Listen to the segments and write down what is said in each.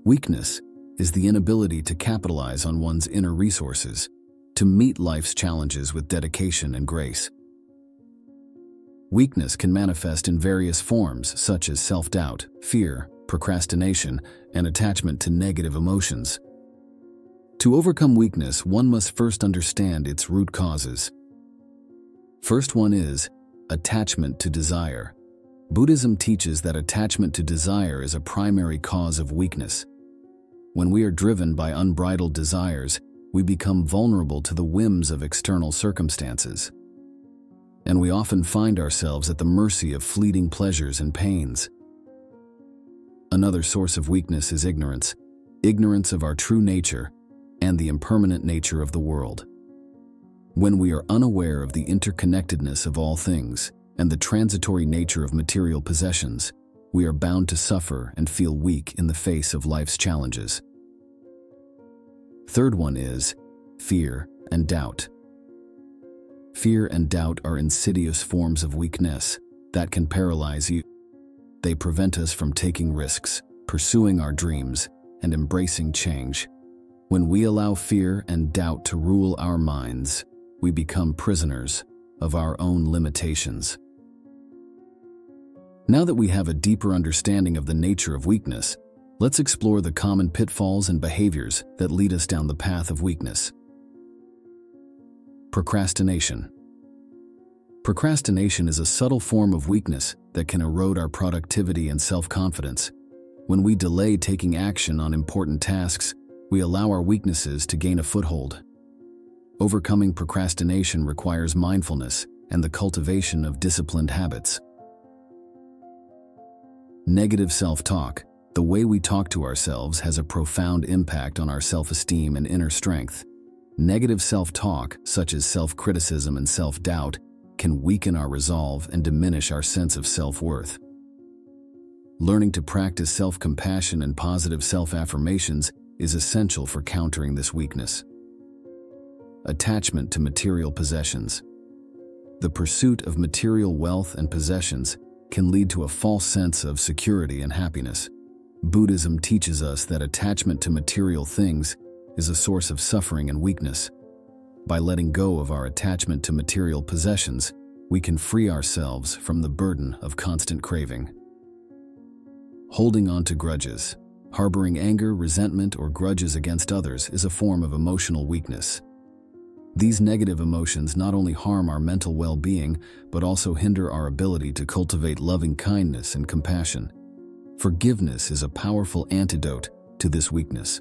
Weakness is the inability to capitalize on one's inner resources, to meet life's challenges with dedication and grace. Weakness can manifest in various forms such as self-doubt, fear, procrastination, and attachment to negative emotions. To overcome weakness, one must first understand its root causes. First one is attachment to desire. Buddhism teaches that attachment to desire is a primary cause of weakness. When we are driven by unbridled desires, we become vulnerable to the whims of external circumstances. And we often find ourselves at the mercy of fleeting pleasures and pains. Another source of weakness is ignorance of our true nature and the impermanent nature of the world. When we are unaware of the interconnectedness of all things and the transitory nature of material possessions, we are bound to suffer and feel weak in the face of life's challenges. Third one is fear and doubt. Fear and doubt are insidious forms of weakness that can paralyze you. They prevent us from taking risks, pursuing our dreams, and embracing change. When we allow fear and doubt to rule our minds, we become prisoners of our own limitations. Now that we have a deeper understanding of the nature of weakness, let's explore the common pitfalls and behaviors that lead us down the path of weakness. Procrastination. Procrastination is a subtle form of weakness that can erode our productivity and self-confidence. When we delay taking action on important tasks, we allow our weaknesses to gain a foothold. Overcoming procrastination requires mindfulness and the cultivation of disciplined habits. Negative self-talk. The way we talk to ourselves has a profound impact on our self-esteem and inner strength. Negative self-talk, such as self-criticism and self-doubt, can weaken our resolve and diminish our sense of self-worth. Learning to practice self-compassion and positive self-affirmations is essential for countering this weakness. Attachment to material possessions. The pursuit of material wealth and possessions can lead to a false sense of security and happiness. Buddhism teaches us that attachment to material things is a source of suffering and weakness. By letting go of our attachment to material possessions, we can free ourselves from the burden of constant craving. Holding on to grudges. Harboring anger, resentment, or grudges against others is a form of emotional weakness. These negative emotions not only harm our mental well-being, but also hinder our ability to cultivate loving kindness and compassion. Forgiveness is a powerful antidote to this weakness.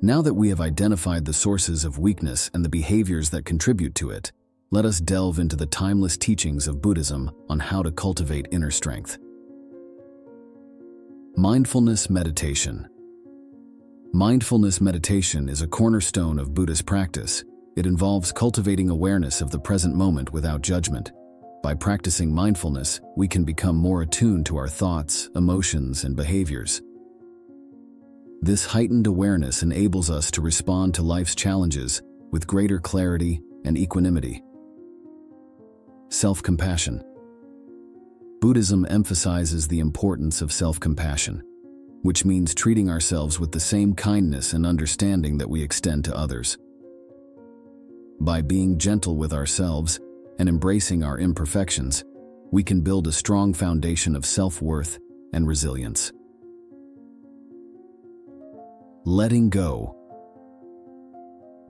Now that we have identified the sources of weakness and the behaviors that contribute to it, let us delve into the timeless teachings of Buddhism on how to cultivate inner strength. Mindfulness meditation. Mindfulness meditation is a cornerstone of Buddhist practice. It involves cultivating awareness of the present moment without judgment. By practicing mindfulness, we can become more attuned to our thoughts, emotions, and behaviors. This heightened awareness enables us to respond to life's challenges with greater clarity and equanimity. Self-compassion. Buddhism emphasizes the importance of self-compassion, which means treating ourselves with the same kindness and understanding that we extend to others. By being gentle with ourselves and embracing our imperfections, we can build a strong foundation of self-worth and resilience. Letting go.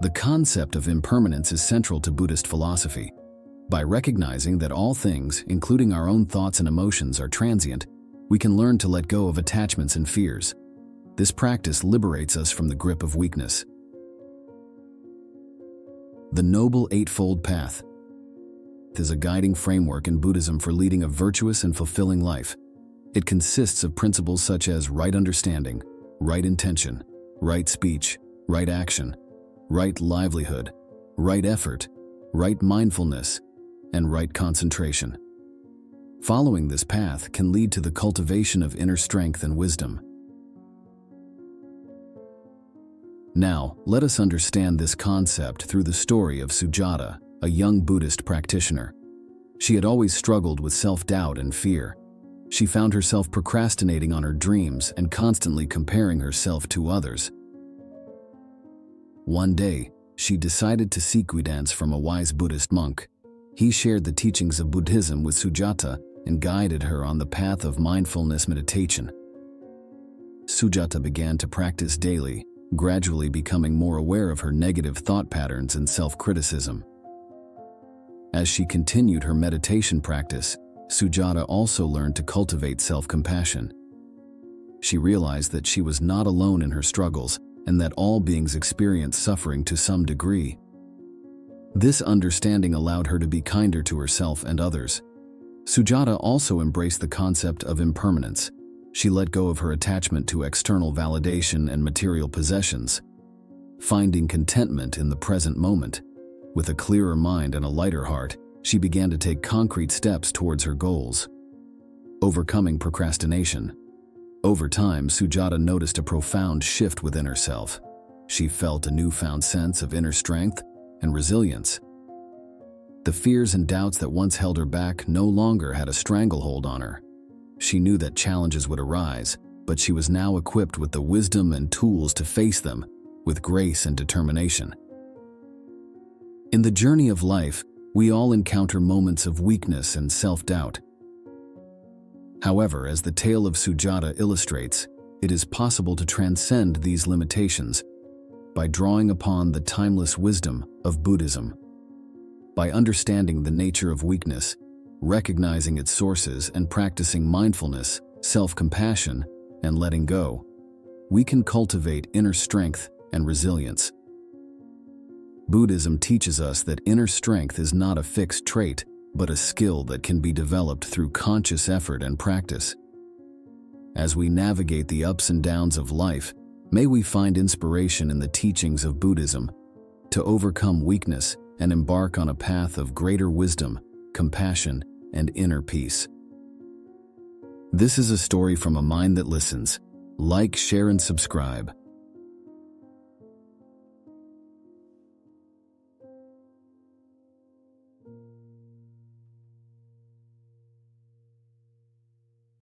The concept of impermanence is central to Buddhist philosophy. By recognizing that all things, including our own thoughts and emotions, are transient, we can learn to let go of attachments and fears. This practice liberates us from the grip of weakness. The Noble Eightfold Path is a guiding framework in Buddhism for leading a virtuous and fulfilling life. It consists of principles such as right understanding, right intention, right speech, right action, right livelihood, right effort, right mindfulness, and right concentration. Following this path can lead to the cultivation of inner strength and wisdom. Now, let us understand this concept through the story of Sujata, a young Buddhist practitioner. She had always struggled with self-doubt and fear. She found herself procrastinating on her dreams and constantly comparing herself to others. One day, she decided to seek guidance from a wise Buddhist monk. He shared the teachings of Buddhism with Sujata and guided her on the path of mindfulness meditation. Sujata began to practice daily, gradually becoming more aware of her negative thought patterns and self-criticism. As she continued her meditation practice, Sujata also learned to cultivate self-compassion. She realized that she was not alone in her struggles and that all beings experience suffering to some degree. This understanding allowed her to be kinder to herself and others. Sujata also embraced the concept of impermanence. She let go of her attachment to external validation and material possessions, finding contentment in the present moment. With a clearer mind and a lighter heart, she began to take concrete steps towards her goals. Overcoming procrastination. Over time, Sujata noticed a profound shift within herself. She felt a newfound sense of inner strength and resilience. The fears and doubts that once held her back no longer had a stranglehold on her. She knew that challenges would arise, but she was now equipped with the wisdom and tools to face them with grace and determination. In the journey of life, we all encounter moments of weakness and self-doubt. However, as the tale of Sujata illustrates, it is possible to transcend these limitations by drawing upon the timeless wisdom of Buddhism. By understanding the nature of weakness, recognizing its sources, and practicing mindfulness, self-compassion, and letting go, we can cultivate inner strength and resilience. Buddhism teaches us that inner strength is not a fixed trait, but a skill that can be developed through conscious effort and practice. As we navigate the ups and downs of life, may we find inspiration in the teachings of Buddhism to overcome weakness and embark on a path of greater wisdom, compassion, and inner peace. This is a story from a mind that listens. Like, share, and subscribe.